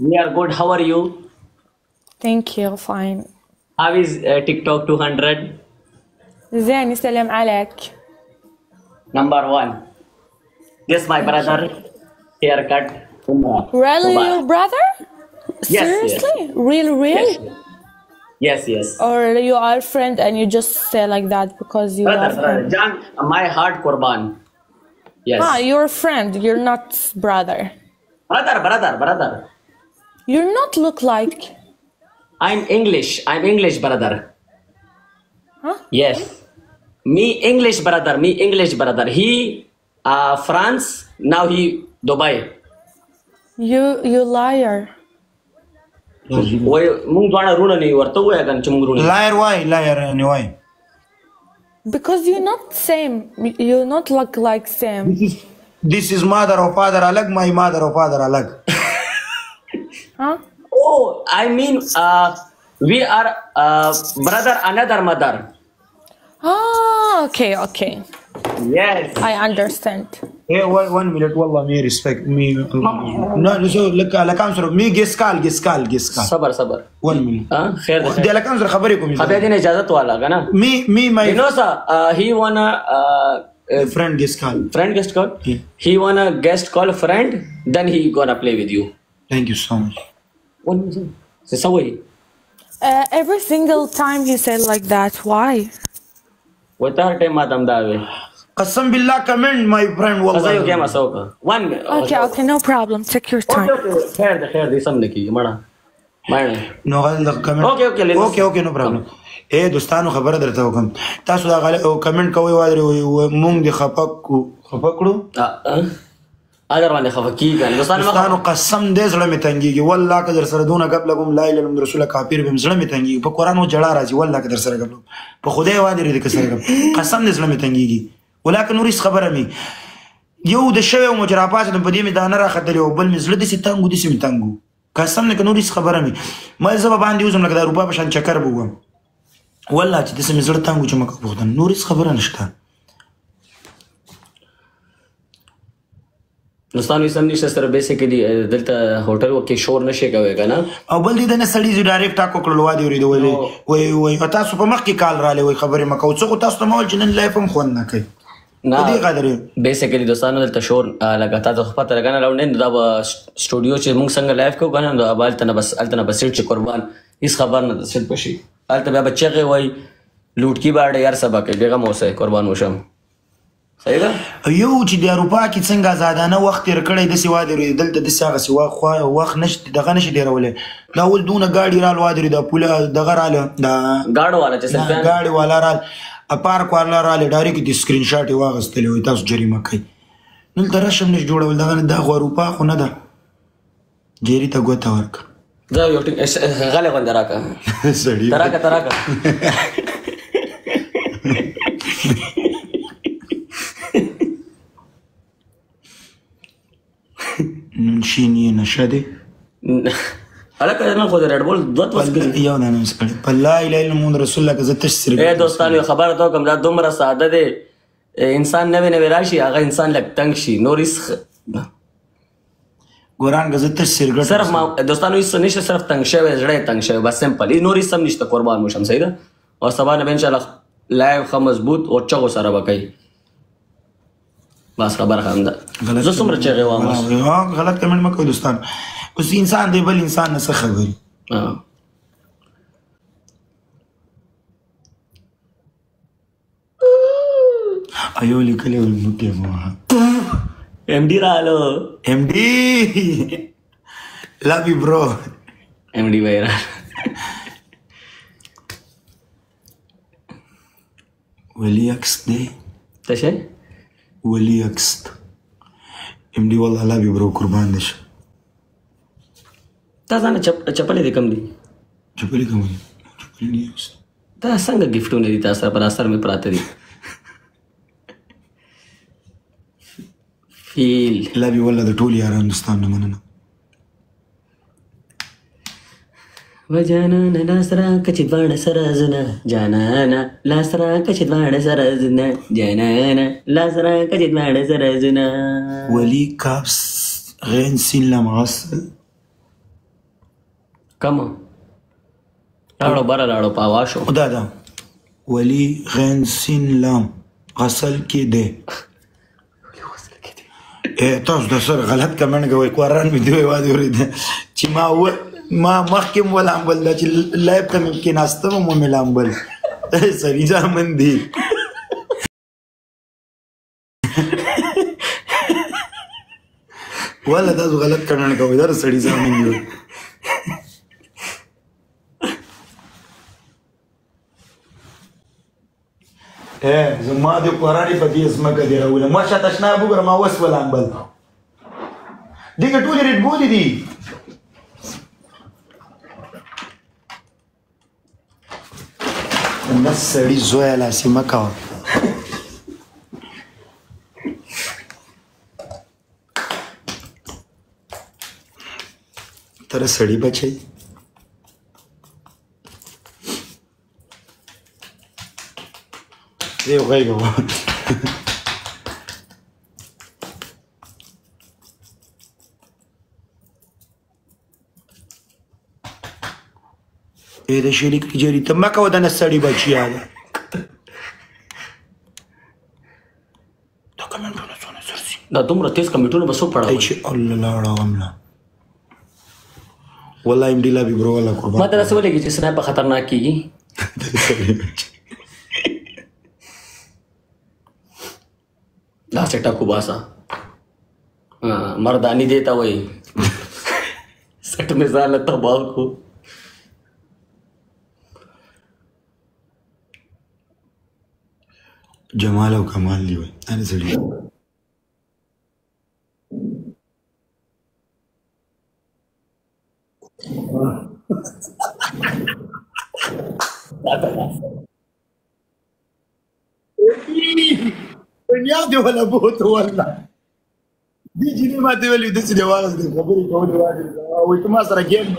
We are good. How are you? Thank you, fine. How is TikTok 200? زين يسلم عليك. Number 1. This my brother. Haircut. Really, your brother? Yes, Seriously? yes. Real? Yes, yes. Or you are friend and you just say like that because you love Brother. him? John, my heart Qurban. Yes. You're a friend. You're not brother. Brother. You're not look like. I'm English, brother. Huh? Yes. Me English brother. He France, now he Dubai. You liar. وای مونږ دواړه رونه نه ورته وایګان چې مونږ رونه لایر نه وای Because you're not same. You not look like same. This is mother or father alag, my mother or father alag. Huh? Oh, I mean we are brother another mother. Okay. Yes. I understand. Hey, 1 minute والله me respect me. No, so لك كم سر me giscal. صبر 1 minute. خیر ده دي لك كم سر خبري کوم. خبر دین اجازت والا کنه. Me my You know sir, he wanna friend giscal. friend guest call. Yeah. He wanna guest call friend, then he gonna play with you. Thank you so much. Se sawai. Every single time he said like that. Why? وتار ټیم ماتم دا وي. قسم بالله comment my friend ازا یو والله. کیما سوکا. 1 minute. Okay, no problem. Take your time. خیر ده سم نکی مړه. مړه. No غل comment. Okay, no problem. اے دوستانو خبره درته وکم تاسو دا کمنټ کوي وادري مونږ دي خپکړو اگر باندې خفکی کړه دوستانو قسم دې زړه مې تنګيږي والله که در سره دونه قبل کوم لا اله الا الله رسول کافر به زړه مې تنګيږي په قران او جړه راځي والله که در سره قبل په خدای وادري دې کسره قسم دې زړه مې تنګيږي ولکه نورې خبره مې یو د شوی او مجرابات په دې مې دانه راخدلې او بل مې زړه دې ستنګو دې سمتنګو قسم نه نورې خبره مې ما زه به باندې وزم لکه د روپا په شان چکر بوم والله چې دې سم زړه تنګو چې مکه بوختن نورې خبره نشته نوستانو سم نشته سره بیسیکلی دلته هوټل وکي شور نشي کوي کنه او بل دې نه سړی زی ډایرکټ ټاکو کړل وادي ورید وای تاسو په مخ کې کال را لې وای خبره مکه او څه تاسو ته مول چې نن لایف هم خون نه کوي دې قدر بیسیکلی دوستانو دلته شور لګاتا ته پته لګنه راوند دا سټوډیو چې موږ څنګه لایف کو کنه دا بالتنه بس سیټ چې قربان هیڅ خبر نه څه پشي الته بیا بچي وای لوټ کی باړ یار سبا کې بیغه موسه قربان وشم صحیح ده یو چې د اروپا کې څنګه آزادانه وخت تیر کړی د سیوا دی دلته د سیاغه سیوا خو وخت نشته دغه نشي ډیرولې دا ول دونه گاډي رال وادري د پوله دغه رااله دا گاډو والا چې سپین گاډي والا رال اپارک والا رال ډایرکټ د سکرین شاټ واغستلې وي تاسو جریمه کوي نن تر شم نش جوړول دغه د اروپا خو نه ده جری ته ګوت ورک دا یو ټینګ غلې غوندې راکا سړی تراکا شینی نشده الکه نه خو د ریډ بول دوت وسګل یو نه مسکړي په لا اله الا محمد رسول الله که تشریح اے دوستانو خبره ته کوم دا دومره ساده دی انسان نوې راشي هغه انسان لک تنگ شي نورس ګوران که تشریح صرف ما دوستانو هیڅ نشته صرف تنگ شوی زړه تنگ شوی بس سمپل نورس سم نشته قربان موشم صحیح ده او سبا نه ان شاء الله لایو خو مضبوط او چغو سره وکړي بس خبر هم ده زه څومره چغې وام غلط کمنټ مکو دوستان اوس انسان دی بل انسان نه څه خبري ایو لیکلې ولنوټه مو ام ډی رالو ام ډی لو یو برو ام ډی وایرا ولی اکس دی څه ولی اکست ام ډی والله لو یو برو قربان دي تاسو نه چپلې دې کم دي چپلې کوم دي چپلې اکست دا څنګه گیفټونه دي تاسو پر اثر مې پراته دي فیل لابي والله د ټول یاران دوستان نه مننه وجانا لاسرا کچې دواړه سره زنه جانانا لاسرا کچې دواړه سره زنه جانانا لاسرا کچې دواړه سره زنه ولي کابس غين سين لام غص کم لاړو بره لاړو په هوا شو خدا دا ولی غین سین لام غسل کې دی تاسو د سر غلط کمنټ کوي قرآن مې دی وایي چې ما مخکې ولا امبل چې لایب ته مې کې ناستم مو مې لامبل سړي ځامن دی ولا تاسو غلط کمنټ کوي دا سړي ځامن دی زما د قرآن په دې ځمکه دی راوله ما شاته تشناب وګوره ما وس ولامبل دغه ټولې ریډ ګولې دي نه سړي زویه لاسې مه کوه تر سړي بچی Digo, güey, como... دا شریک جری ته مکه ودانه سړی بچیا ده دا کمنټونه څونه سرسي دا دومره تیز کمنټونه به څوک پړاوي چې الله لاړه غمله والله ام ډیلا بي برو الله قربان ما درسه ولګي چې سنایپ خطرناک کیږي دا سټا کو باسا मर्दानी देता वही सट में ज़ाल तबाह को जमाल और कमाल दी वही अरे सड़ी بنيادي ولا بوت ولا بيجي لي ما تولي دس جواز دي خبري كون واحد ويتما سره جيم